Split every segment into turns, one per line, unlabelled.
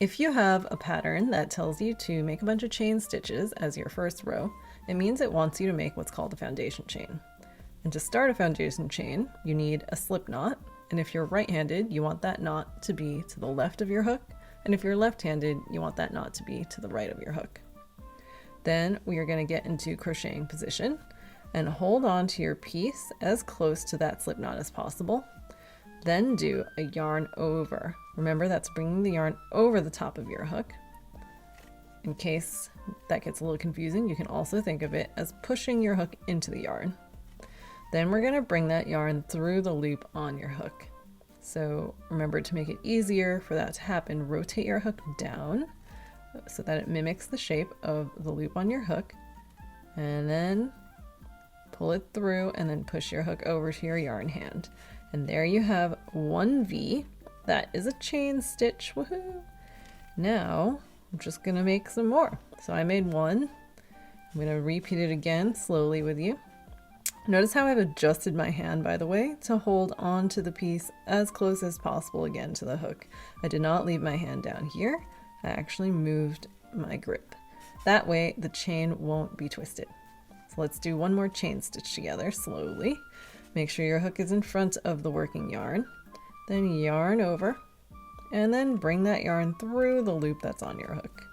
If you have a pattern that tells you to make a bunch of chain stitches as your first row, it means it wants you to make what's called a foundation chain. And to start a foundation chain, you need a slip knot. And if you're right-handed, you want that knot to be to the left of your hook. And if you're left-handed, you want that knot to be to the right of your hook. Then we are going to get into crocheting position and hold on to your piece as close to that slip knot as possible. Then do a yarn over. Remember, that's bringing the yarn over the top of your hook. In case that gets a little confusing, you can also think of it as pushing your hook into the yarn. Then we're going to bring that yarn through the loop on your hook. So remember, to make it easier for that to happen, rotate your hook down so that it mimics the shape of the loop on your hook, and then pull it through and then push your hook over to your yarn hand. And there you have one V. That is a chain stitch. Woohoo! Now I'm just gonna make some more. So I made one. I'm gonna repeat it again slowly with you. Notice how I've adjusted my hand, by the way, to hold on to the piece as close as possible again to the hook. I did not leave my hand down here. I actually moved my grip. That way the chain won't be twisted. So let's do one more chain stitch together slowly. Make sure your hook is in front of the working yarn. Then yarn over, and then bring that yarn through the loop that's on your hook.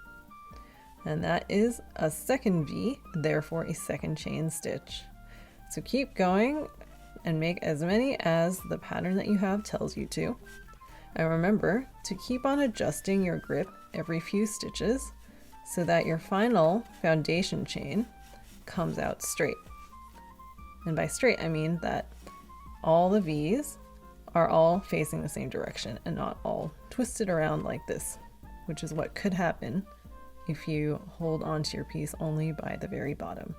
And that is a second V, therefore a second chain stitch. So keep going and make as many as the pattern that you have tells you to. And remember to keep on adjusting your grip every few stitches so that your final foundation chain comes out straight. And by straight, I mean that all the V's are all facing the same direction and not all twisted around like this, which is what could happen if you hold onto your piece only by the very bottom.